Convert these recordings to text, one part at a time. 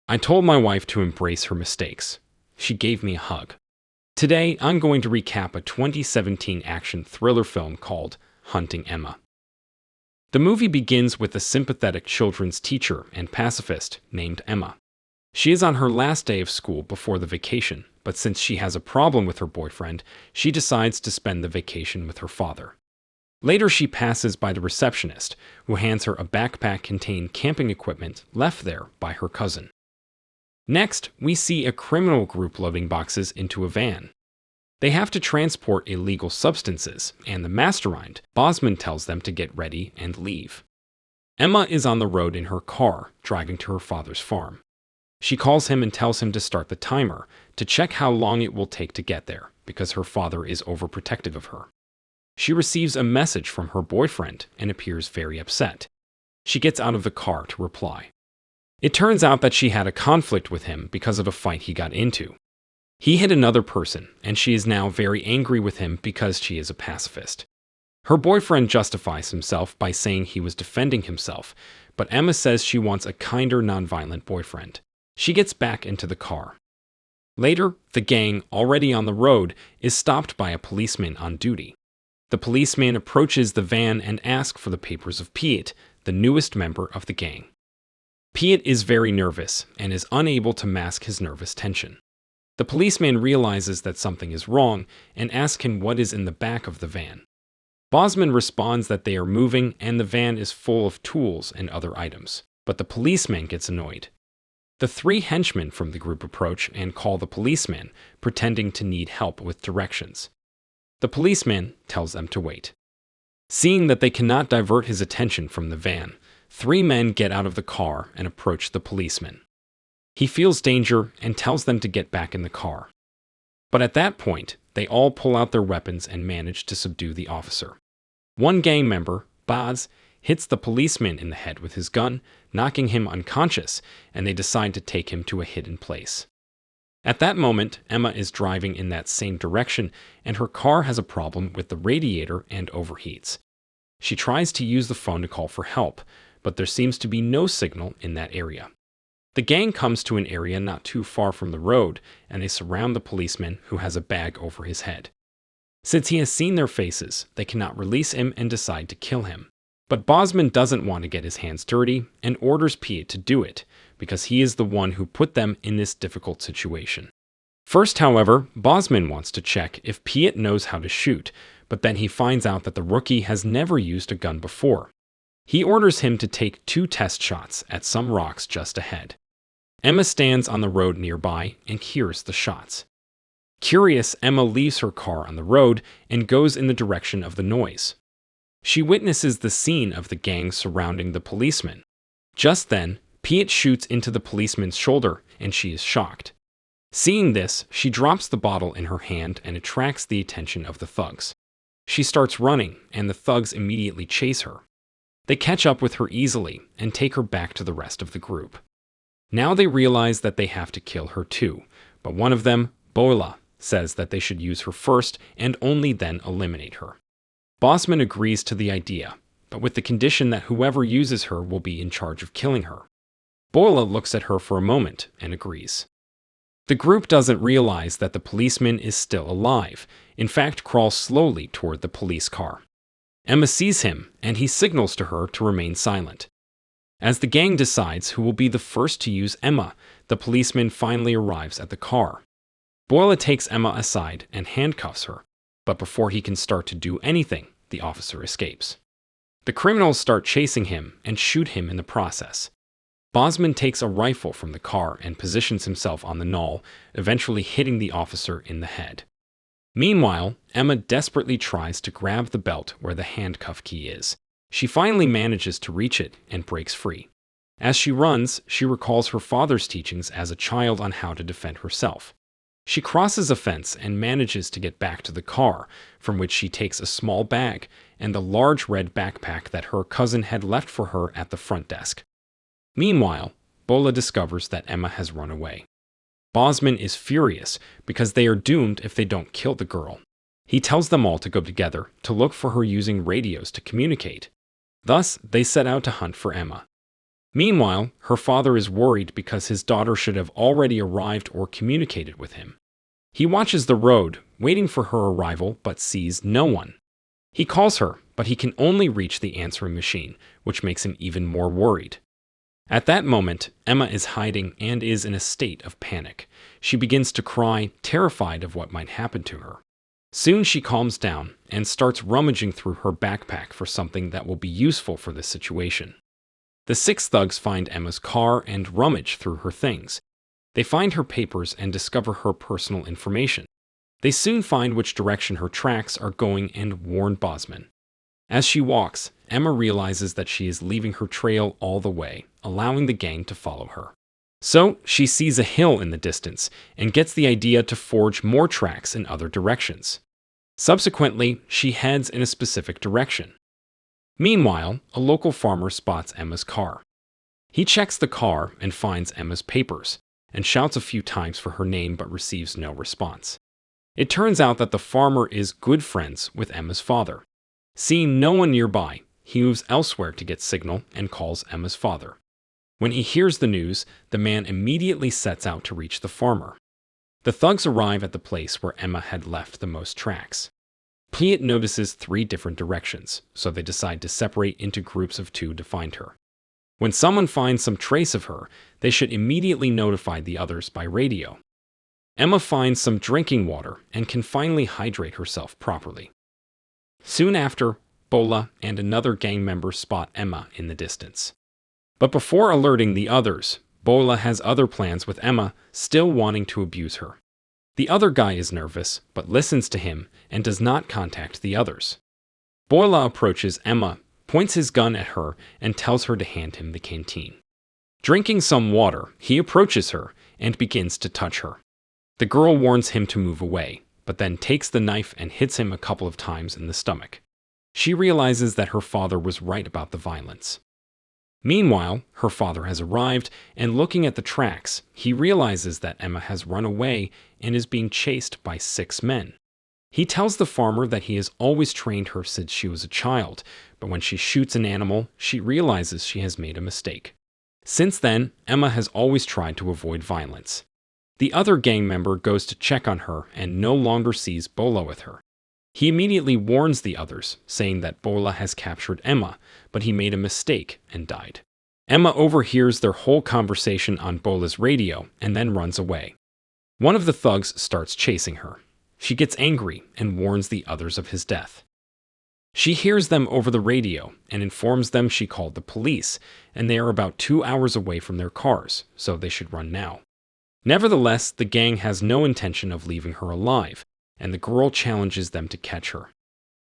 I told my wife to embrace her mistakes. She gave me a hug. Today, I'm going to recap a 2017 action thriller film called Hunting Emma. The movie begins with a sympathetic children's teacher and pacifist named Emma. She is on her last day of school before the vacation, but since she has a problem with her boyfriend, she decides to spend the vacation with her father. Later, she passes by the receptionist, who hands her a backpack containing camping equipment left there by her cousin. Next, we see a criminal group loading boxes into a van. They have to transport illegal substances, and the mastermind, Bosman, tells them to get ready and leave. Emma is on the road in her car, driving to her father's farm. She calls him and tells him to start the timer to check how long it will take to get there, because her father is overprotective of her. She receives a message from her boyfriend and appears very upset. She gets out of the car to reply. It turns out that she had a conflict with him because of a fight he got into. He hit another person, and she is now very angry with him because she is a pacifist. Her boyfriend justifies himself by saying he was defending himself, but Emma says she wants a kinder, nonviolent boyfriend. She gets back into the car. Later, the gang, already on the road, is stopped by a policeman on duty. The policeman approaches the van and asks for the papers of Piet, the newest member of the gang. Piet is very nervous and is unable to mask his nervous tension. The policeman realizes that something is wrong and asks him what is in the back of the van. Bosman responds that they are moving and the van is full of tools and other items, but the policeman gets annoyed. The three henchmen from the group approach and call the policeman, pretending to need help with directions. The policeman tells them to wait. Seeing that they cannot divert his attention from the van, three men get out of the car and approach the policeman. He feels danger and tells them to get back in the car. But at that point, they all pull out their weapons and manage to subdue the officer. One gang member, Baz, hits the policeman in the head with his gun, knocking him unconscious, and they decide to take him to a hidden place. At that moment, Emma is driving in that same direction, and her car has a problem with the radiator and overheats. She tries to use the phone to call for help, but there seems to be no signal in that area. The gang comes to an area not too far from the road, and they surround the policeman, who has a bag over his head. Since he has seen their faces, they cannot release him and decide to kill him. But Bosman doesn't want to get his hands dirty and orders Piet to do it, because he is the one who put them in this difficult situation. First, however, Bosman wants to check if Piet knows how to shoot, but then he finds out that the rookie has never used a gun before. He orders him to take 2 test shots at some rocks just ahead. Emma stands on the road nearby and hears the shots. Curious, Emma leaves her car on the road and goes in the direction of the noise. She witnesses the scene of the gang surrounding the policeman. Just then, Piet shoots into the policeman's shoulder and she is shocked. Seeing this, she drops the bottle in her hand and attracts the attention of the thugs. She starts running and the thugs immediately chase her. They catch up with her easily and take her back to the rest of the group. Now they realize that they have to kill her too, but one of them, Boela, says that they should use her first and only then eliminate her. Bosman agrees to the idea, but with the condition that whoever uses her will be in charge of killing her. Boela looks at her for a moment and agrees. The group doesn't realize that the policeman is still alive, in fact crawls slowly toward the police car. Emma sees him, and he signals to her to remain silent. As the gang decides who will be the first to use Emma, the policeman finally arrives at the car. Boela takes Emma aside and handcuffs her, but before he can start to do anything, the officer escapes. The criminals start chasing him and shoot him in the process. Bosman takes a rifle from the car and positions himself on the knoll, eventually hitting the officer in the head. Meanwhile, Emma desperately tries to grab the belt where the handcuff key is. She finally manages to reach it and breaks free. As she runs, she recalls her father's teachings as a child on how to defend herself. She crosses a fence and manages to get back to the car, from which she takes a small bag and the large red backpack that her cousin had left for her at the front desk. Meanwhile, Boela discovers that Emma has run away. Bosman is furious because they are doomed if they don't kill the girl. He tells them all to go together to look for her using radios to communicate. Thus, they set out to hunt for Emma. Meanwhile, her father is worried because his daughter should have already arrived or communicated with him. He watches the road, waiting for her arrival, but sees no one. He calls her, but he can only reach the answering machine, which makes him even more worried. At that moment, Emma is hiding and is in a state of panic. She begins to cry, terrified of what might happen to her. Soon she calms down and starts rummaging through her backpack for something that will be useful for this situation. The 6 thugs find Emma's car and rummage through her things. They find her papers and discover her personal information. They soon find which direction her tracks are going and warn Bosman. As she walks, Emma realizes that she is leaving her trail all the way, allowing the gang to follow her. So, she sees a hill in the distance and gets the idea to forge more tracks in other directions. Subsequently, she heads in a specific direction. Meanwhile, a local farmer spots Emma's car. He checks the car and finds Emma's papers, and shouts a few times for her name but receives no response. It turns out that the farmer is good friends with Emma's father. Seeing no one nearby, he moves elsewhere to get signal and calls Emma's father. When he hears the news, the man immediately sets out to reach the farmer. The thugs arrive at the place where Emma had left the most tracks. Piet notices 3 different directions, so they decide to separate into groups of 2 to find her. When someone finds some trace of her, they should immediately notify the others by radio. Emma finds some drinking water and can finally hydrate herself properly. Soon after, Boela and another gang member spot Emma in the distance. But before alerting the others, Boela has other plans with Emma, still wanting to abuse her. The other guy is nervous, but listens to him and does not contact the others. Boela approaches Emma, points his gun at her, and tells her to hand him the canteen. Drinking some water, he approaches her and begins to touch her. The girl warns him to move away, but then takes the knife and hits him a couple of times in the stomach. She realizes that her father was right about the violence. Meanwhile, her father has arrived, and looking at the tracks, he realizes that Emma has run away and is being chased by 6 men. He tells the farmer that he has always trained her since she was a child, but when she shoots an animal, she realizes she has made a mistake. Since then, Emma has always tried to avoid violence. The other gang member goes to check on her and no longer sees Boela with her. He immediately warns the others, saying that Boela has captured Emma, but he made a mistake and died. Emma overhears their whole conversation on Boela's radio and then runs away. One of the thugs starts chasing her. She gets angry and warns the others of his death. She hears them over the radio and informs them she called the police, and they are about 2 hours away from their cars, so they should run now. Nevertheless, the gang has no intention of leaving her alive, and the girl challenges them to catch her.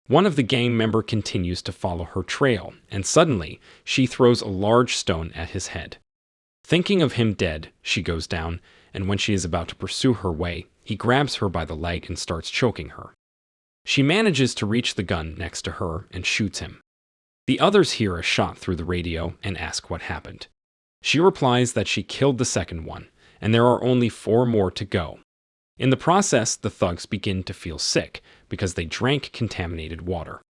One of the gang member continues to follow her trail, and suddenly, she throws a large stone at his head. Thinking of him dead, she goes down, and when she is about to pursue her way, he grabs her by the leg and starts choking her. She manages to reach the gun next to her and shoots him. The others hear a shot through the radio and ask what happened. She replies that she killed the second one, and there are only 4 more to go. In the process, the thugs begin to feel sick because they drank contaminated water.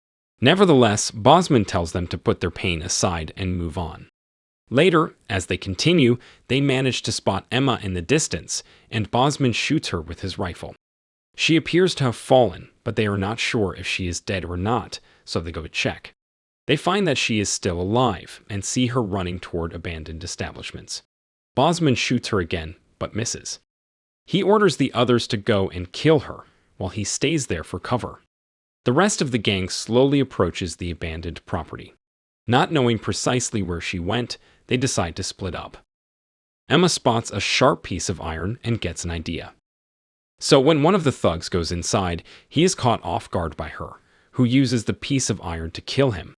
Nevertheless, Bosman tells them to put their pain aside and move on. Later, as they continue, they manage to spot Emma in the distance, and Bosman shoots her with his rifle. She appears to have fallen, but they are not sure if she is dead or not, so they go to check. They find that she is still alive and see her running toward abandoned establishments. Bosman shoots her again, but misses. He orders the others to go and kill her, while he stays there for cover. The rest of the gang slowly approaches the abandoned property. Not knowing precisely where she went, they decide to split up. Emma spots a sharp piece of iron and gets an idea. So when one of the thugs goes inside, he is caught off guard by her, who uses the piece of iron to kill him.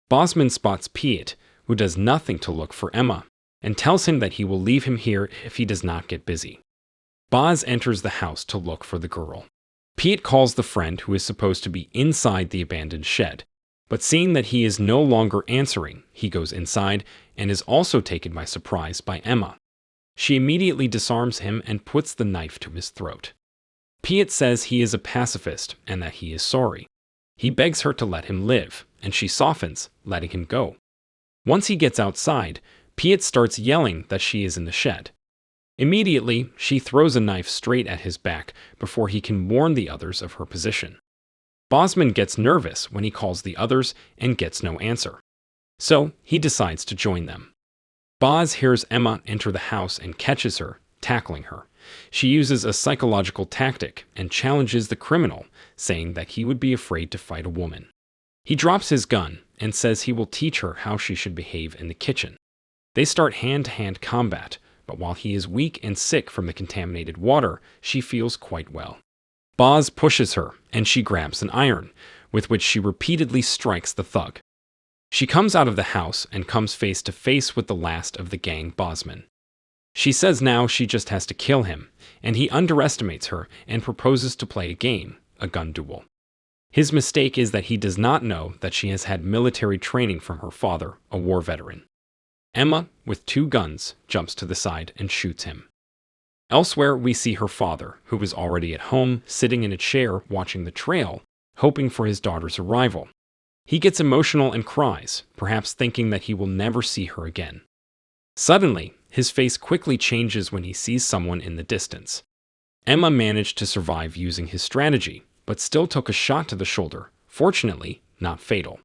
Bosman spots Piet, who does nothing to look for Emma, and tells him that he will leave him here if he does not get busy. Boz enters the house to look for the girl. Piet calls the friend who is supposed to be inside the abandoned shed, but seeing that he is no longer answering, he goes inside and is also taken by surprise by Emma. She immediately disarms him and puts the knife to his throat. Piet says he is a pacifist and that he is sorry. He begs her to let him live, and she softens, letting him go. Once he gets outside, Piet starts yelling that she is in the shed. Immediately, she throws a knife straight at his back before he can warn the others of her position. Bosman gets nervous when he calls the others and gets no answer. So, he decides to join them. Boz hears Emma enter the house and catches her, tackling her. She uses a psychological tactic and challenges the criminal, saying that he would be afraid to fight a woman. He drops his gun and says he will teach her how she should behave in the kitchen. They start hand-to-hand combat, but while he is weak and sick from the contaminated water, she feels quite well. Boz pushes her, and she grabs an iron, with which she repeatedly strikes the thug. She comes out of the house and comes face to face with the last of the gang, Bosman. She says now she just has to kill him, and he underestimates her and proposes to play a game, a gun duel. His mistake is that he does not know that she has had military training from her father, a war veteran. Emma, with 2 guns, jumps to the side and shoots him. Elsewhere, we see her father, who is already at home, sitting in a chair watching the trail, hoping for his daughter's arrival. He gets emotional and cries, perhaps thinking that he will never see her again. Suddenly, his face quickly changes when he sees someone in the distance. Emma managed to survive using his strategy, but still took a shot to the shoulder, fortunately, not fatal.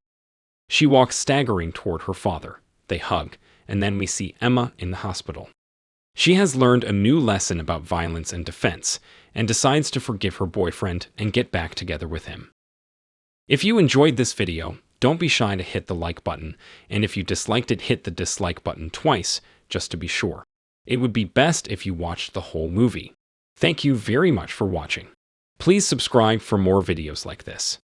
She walks staggering toward her father. They hug, and then we see Emma in the hospital. She has learned a new lesson about violence and defense, and decides to forgive her boyfriend and get back together with him. If you enjoyed this video, don't be shy to hit the like button, and if you disliked it, hit the dislike button twice, just to be sure. It would be best if you watched the whole movie. Thank you very much for watching. Please subscribe for more videos like this.